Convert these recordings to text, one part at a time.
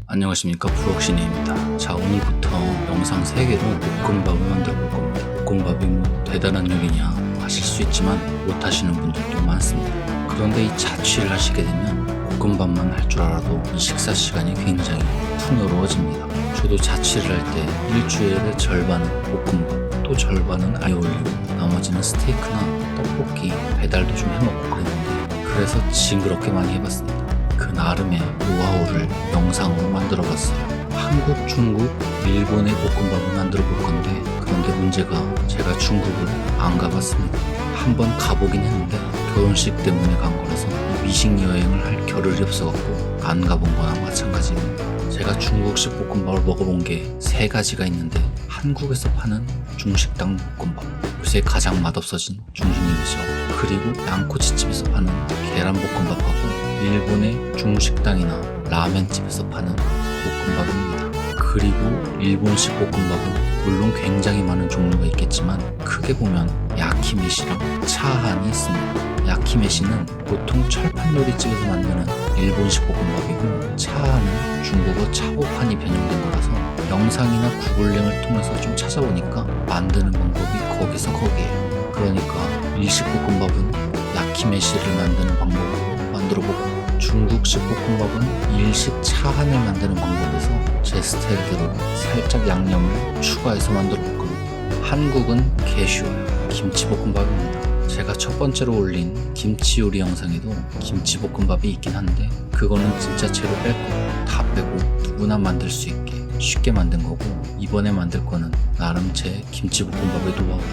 안녕하십니까, 부엌신이입니다. 자, 오늘부터 영상 3개로 볶음밥을 만들어 볼 겁니다. 볶음밥이 뭐 대단한 요리냐 하실 수 있지만 못하시는 분들도 많습니다. 그런데 이 자취를 하시게 되면 볶음밥만 할 줄 알아도 이 식사 시간이 굉장히 풍요로워집니다. 저도 자취를 할 때 일주일의 절반은 볶음밥, 또 절반은 아이 올리고 나머지는 스테이크나 떡볶이 배달도 좀 해먹고 그랬는데, 그래서 징그럽게 많이 해봤습니다. 그 나름의 노하우를 영상으로 만들어 봤어요. 한국, 중국, 일본의 볶음밥을 만들어 볼 건데, 그런데 문제가 제가 중국을 안 가봤습니다. 한번 가보긴 했는데 결혼식 때문에 간 거라서 미식 여행을 할 겨를이 없어갖고 안 가본 거나 마찬가지입니다. 제가 중국식 볶음밥을 먹어본 게 3가지가 있는데, 한국에서 파는 중식당 볶음밥, 요새 가장 맛없어진 중식요리죠. 그리고 양꼬치집에서 파는 계란볶음밥하고 일본의 중식당이나 라멘집에서 파는 볶음밥입니다. 그리고 일본식 볶음밥은 물론 굉장히 많은 종류가 있겠지만 크게 보면 야키메시랑 차한이 있습니다. 야키메시는 보통 철판 요리집에서 만드는 일본식 볶음밥이고, 차한은 중국어 차고판이 변형된 거라서 영상이나 구글링을 통해서 좀 찾아보니까 만드는 방법이 거기서 거기에요. 그러니까 일식 볶음밥은 야키메시를 만드는 방법으로 만들어보고, 중국식 볶음밥은 일식 차한을 만드는 방법에서 제 스타일대로 살짝 양념을 추가해서 만들어 볼 겁니다. 한국은 개쉬워요. 김치볶음밥입니다. 제가 첫 번째로 올린 김치 요리 영상에도 김치볶음밥이 있긴 한데, 그거는 진짜 재료 뺄 거 다 빼고 누구나 만들 수 있게 쉽게 만든 거고, 이번에 만들 거는 나름 제 김치볶음밥의 노하우를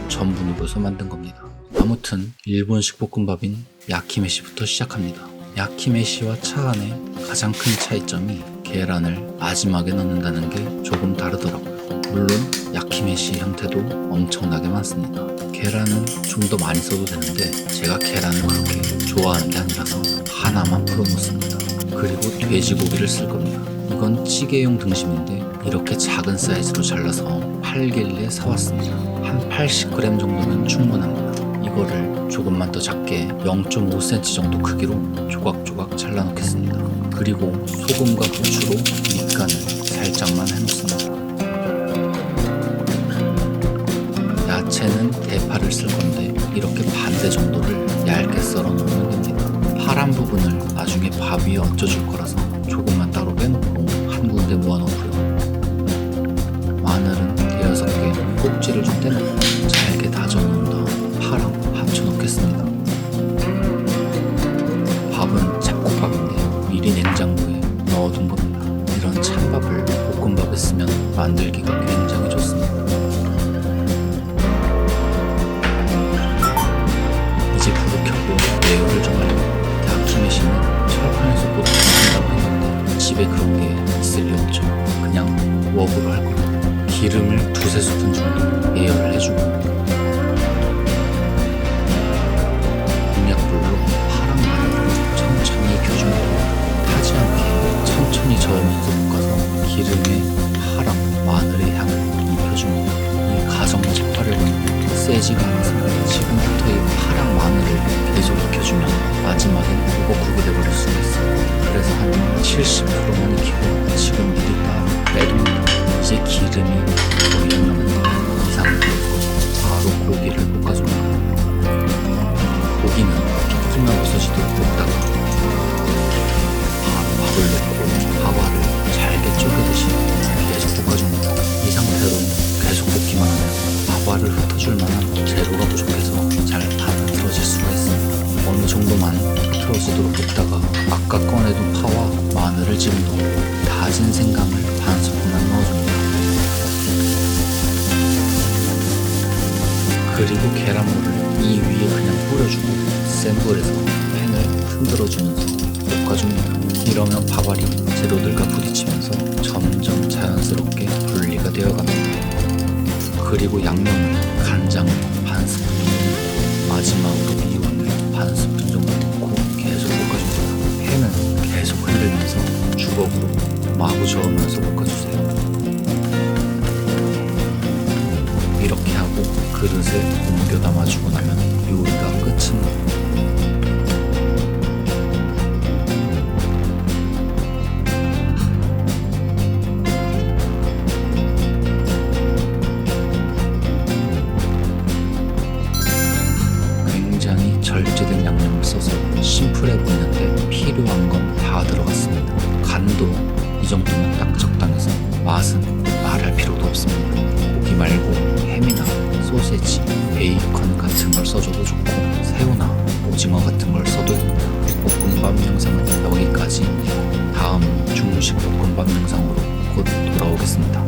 전부 녹여서 만든 겁니다. 아무튼 일본식 볶음밥인 야키메시부터 시작합니다. 야키메시와 차한의 가장 큰 차이점이 계란을 마지막에 넣는다는 게 조금 다르더라고요. 물론 야키메시 형태도 엄청나게 많습니다. 계란은 좀 더 많이 써도 되는데 제가 계란을 그렇게 좋아하는 게 아니라서 하나만 풀어놓습니다. 그리고 돼지고기를 쓸 겁니다. 이건 찌개용 등심인데 이렇게 작은 사이즈로 잘라서 팔길래 사왔습니다. 한 80g 정도면 충분합니다. 이거를 조금만 더 작게 0.5cm 정도 크기로 조각조각 잘라 놓겠습니다. 그리고 소금과 후추로 밑간을 살짝만 해놓습니다. 야채는 대파를 쓸 건데 이렇게 반대 정도를 얇게 썰어 놓으면 됩니다. 파란 부분을 나중에 밥 위에 얹어줄 거라서 조금만 따로 빼놓고 한 군데 모아놓고요. 마늘은 대여섯 개 꼭지를 좀 떼놓고 잘게 다져놓은 다음 파랑 합쳐 놓겠습니다. 밥은 잡곡밥인데 미리 냉장고에 넣어둔 겁니다. 이런 찬밥을 볶음밥에 쓰면 만들기가 굉장히 좋습니다. 이제 불을 켜고 레어를 정하려고. 야키메시는 철판에서 보통 한다고 했는데 집에 그런 게 있을 리 없죠. 그냥 웍으로 할 겁니다. 기름을 2-3스푼 정도 예열을 해주고, 약불로 파랑 마늘을 천천히 익혀줍니다. 타지 않게 천천히 저으면서 볶아서 기름에 파랑 마늘의 향을 입혀줍니다. 이 가성 찌파력은 세지가 않아서 지금부터 이 파랑 마늘을 계속 익혀주면 마지막엔 오버쿡이 돼버릴 수가 있어요. 그래서 한 70%만 익히고 지금 미리 다 빼줍니다. 이제 기름이 거의 안 남는다. 이 상태에서 바로 고기를 볶아줍니다. 고기는 조금만 없어지도록 볶다가 밥을 넣고 밥알을 잘게 쪼개듯이 계속 볶아줍니다. 이 상태로 계속 볶기만 하면 밥알을 흩어줄 만한 재료가 부족해서 잘 안 흩어질 수가 있습니다. 어느 정도만 흩어지도록 볶다가 아까 꺼내둔 파와 마늘을 집어넣고 다진 생강을 반 스푼만 넣어줍니다. 그리고 계란물을 이 위에 그냥 뿌려주고 센 불에서 팬을 흔들어주면서 볶아줍니다. 이러면 밥알이 재료들과 부딪히면서 점점 자연스럽게 분리가 되어갑니다. 그리고 양념은 간장을 반 스푼 정도, 마지막으로 미원을 반 스푼 정도 넣고 계속 볶아줍니다. 팬은 계속 흔들면서 주걱으로 마구 저으면서 볶아주세요. 이렇게 하고 그릇에 옮겨 담아주고 나면 요리가 끝입니다. 심플해 보이는데 필요한 건 다 들어갔습니다. 간도 이 정도면 딱 적당해서 맛은 말할 필요도 없습니다. 고기 말고 햄이나 소세지, 베이컨 같은 걸 써줘도 좋고 새우나 오징어 같은 걸 써도 됩니다. 볶음밥 영상은 여기까지. 다음 중식 볶음밥 영상으로 곧 돌아오겠습니다.